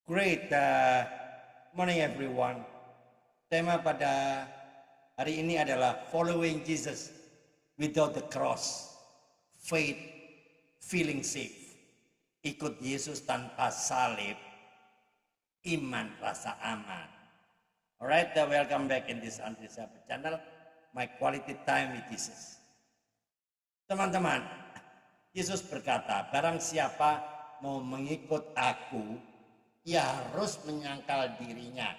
Great morning everyone. Tema pada hari ini adalah Following Jesus Without the Cross. Faith, feeling safe. Ikut Yesus tanpa salib. Iman rasa aman. Alright, welcome back in this Andri Sahabat channel. My quality time with Jesus. Teman-teman, Yesus berkata, barang siapa mau mengikut aku, ia harus menyangkal dirinya,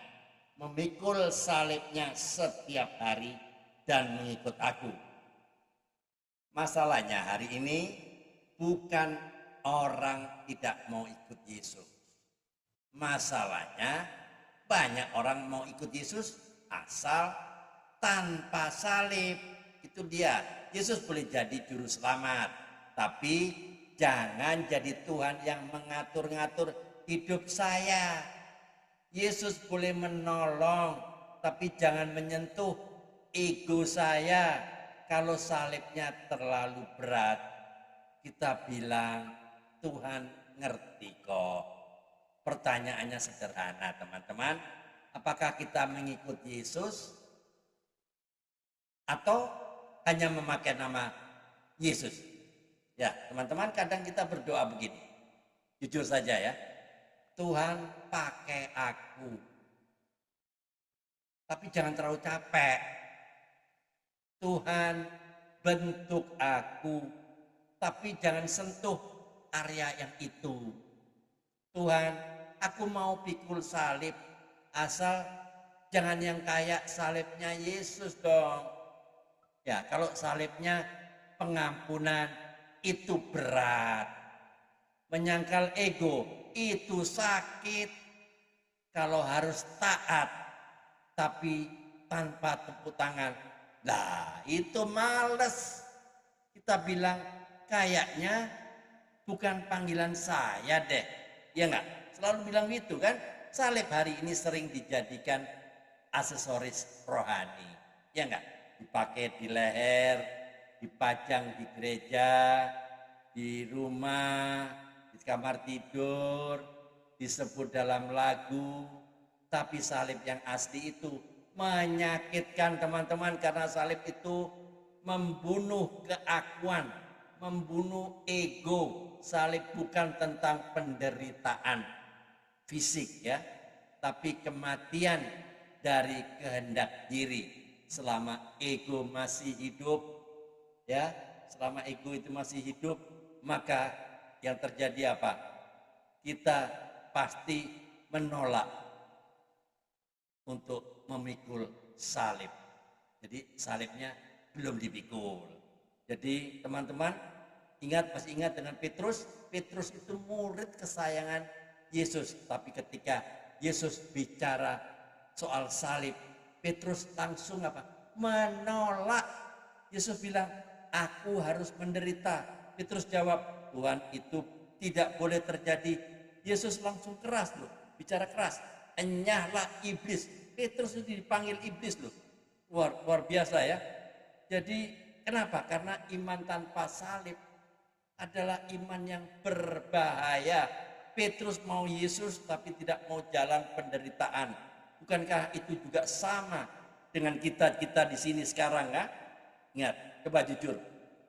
memikul salibnya setiap hari dan mengikut aku. Masalahnya hari ini bukan orang tidak mau ikut Yesus. Masalahnya banyak orang mau ikut Yesus asal tanpa salib. Itu dia. Yesus boleh jadi juru selamat, tapi jangan jadi Tuhan yang mengatur-ngatur hidup saya. Yesus boleh menolong, tapi jangan menyentuh ego saya. Kalau salibnya terlalu berat, kita bilang Tuhan ngerti kok. Pertanyaannya sederhana, teman-teman. Apakah kita mengikut Yesus atau hanya memakai nama Yesus? Ya, teman-teman, kadang kita berdoa begini. Jujur saja ya. Tuhan pakai aku, tapi jangan terlalu capek. Tuhan bentuk aku, tapi jangan sentuh area yang itu. Tuhan, aku mau pikul salib, asal jangan yang kayak salibnya Yesus dong. Ya, kalau salibnya pengampunan itu berat. Menyangkal ego itu sakit. Kalau harus taat tapi tanpa tepuk tangan, lah itu males. Kita bilang kayaknya bukan panggilan saya deh. Ya enggak? Selalu bilang gitu kan. Salib hari ini sering dijadikan aksesoris rohani. Ya enggak? Dipakai di leher, dipajang di gereja, di rumah, di kamar tidur, disebut dalam lagu. Tapi salib yang asli itu menyakitkan teman-teman, karena salib itu membunuh keakuan, membunuh ego. Salib bukan tentang penderitaan fisik ya, tapi kematian dari kehendak diri. Selama ego masih hidup ya, selama ego itu masih hidup, maka yang terjadi apa? Kita pasti menolak untuk memikul salib. Jadi salibnya belum dipikul. Jadi teman-teman masih ingat dengan Petrus? Petrus itu murid kesayangan Yesus. Tapi ketika Yesus bicara soal salib, Petrus langsung apa? Menolak. Yesus bilang, aku harus menderita. Petrus jawab, Tuhan, itu tidak boleh terjadi. Yesus langsung keras loh, bicara keras. Enyahlah iblis. Petrus itu dipanggil iblis loh. Luar biasa ya. Jadi kenapa? Karena iman tanpa salib adalah iman yang berbahaya. Petrus mau Yesus tapi tidak mau jalan penderitaan. Bukankah itu juga sama dengan kita di sini sekarang kan? Ingat, coba jujur.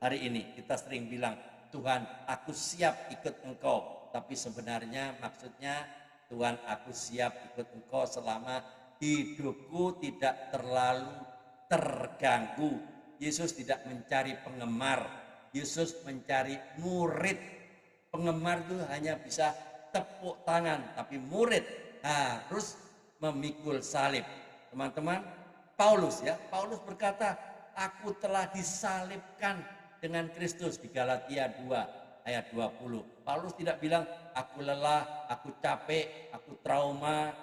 Hari ini kita sering bilang, Tuhan, aku siap ikut Engkau. Tapi sebenarnya maksudnya, Tuhan, aku siap ikut Engkau selama hidupku tidak terlalu terganggu. Yesus tidak mencari penggemar. Yesus mencari murid. Penggemar itu hanya bisa tepuk tangan, tapi murid harus memikul salib. Teman-teman, Paulus berkata, aku telah disalibkan dengan Kristus di Galatia 2 ayat 20. Paulus tidak bilang aku lelah, aku capek, aku trauma.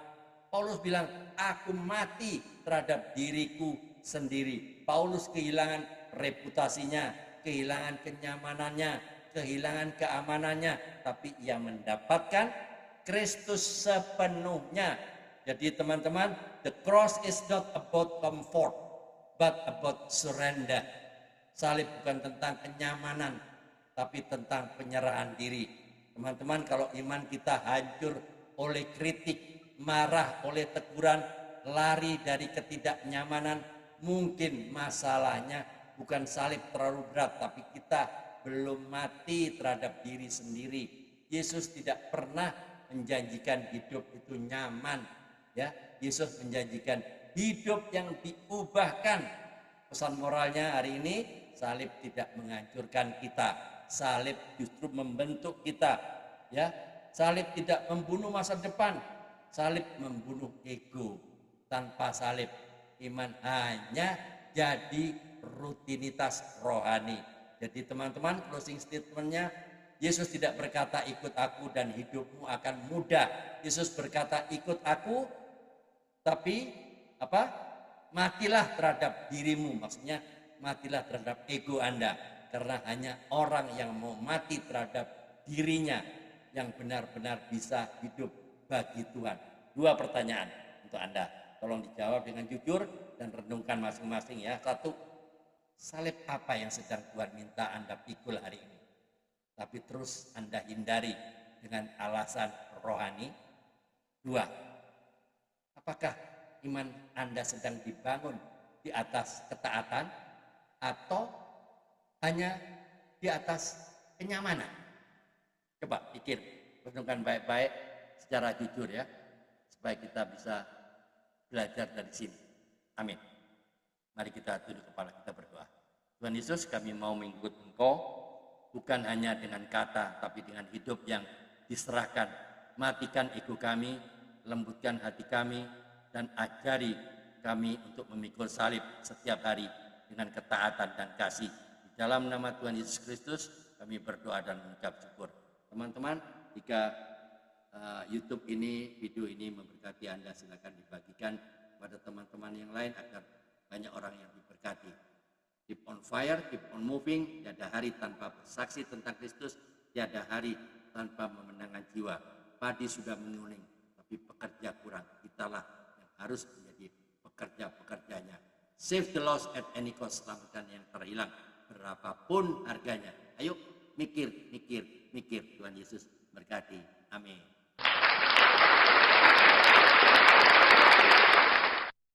Paulus bilang aku mati terhadap diriku sendiri. Paulus kehilangan reputasinya, kehilangan kenyamanannya, kehilangan keamanannya, tapi ia mendapatkan Kristus sepenuhnya. Jadi teman-teman, the cross is not about comfort, but about surrender. Salib bukan tentang kenyamanan, tapi tentang penyerahan diri. Teman-teman, kalau iman kita hancur oleh kritik, marah oleh teguran, lari dari ketidaknyamanan. Mungkin masalahnya bukan salib terlalu berat, tapi kita belum mati terhadap diri sendiri. Yesus tidak pernah menjanjikan hidup itu nyaman, ya. Yesus menjanjikan hidup yang diubahkan. Pesan moralnya hari ini, salib tidak menghancurkan kita, salib justru membentuk kita, ya. Salib tidak membunuh masa depan, salib membunuh ego. Tanpa salib, iman hanya jadi rutinitas rohani. Jadi teman-teman, closing statementnya, Yesus tidak berkata ikut aku dan hidupmu akan mudah. Yesus berkata ikut aku, tapi apa? Matilah terhadap dirimu. Maksudnya matilah terhadap ego Anda. Karena hanya orang yang mau mati terhadap dirinya yang benar-benar bisa hidup bagi Tuhan. 2 pertanyaan untuk Anda. Tolong dijawab dengan jujur dan renungkan masing-masing ya. 1, salib apa yang sedang Tuhan minta Anda pikul hari ini, tapi terus Anda hindari dengan alasan rohani? 2, apakah iman Anda sedang dibangun di atas ketaatan atau hanya di atas kenyamanan? Coba pikir, renungkan baik-baik secara jujur ya, supaya kita bisa belajar dari sini. Amin. Mari kita tunduk kepala, kita berdoa. Tuhan Yesus, kami mau mengikut Engkau, bukan hanya dengan kata, tapi dengan hidup yang diserahkan. Matikan ego kami, lembutkan hati kami, dan ajari kami untuk memikul salib setiap hari dengan ketaatan dan kasih. Di dalam nama Tuhan Yesus Kristus, kami berdoa dan mengucap syukur. Teman-teman, jika YouTube ini, video ini memberkati Anda, silakan dibagikan kepada teman-teman yang lain agar banyak orang yang diberkati. Keep on fire, keep on moving. Tiada hari tanpa bersaksi tentang Kristus, tiada hari tanpa memenangkan jiwa. Padi sudah menguning, tapi pekerja kurang. Kitalah yang harus menjadi pekerja-pekerjanya. Save the lost at any cost, selamatkan yang terhilang berapapun harganya. Ayo mikir. Tuhan Yesus berkati. Amin.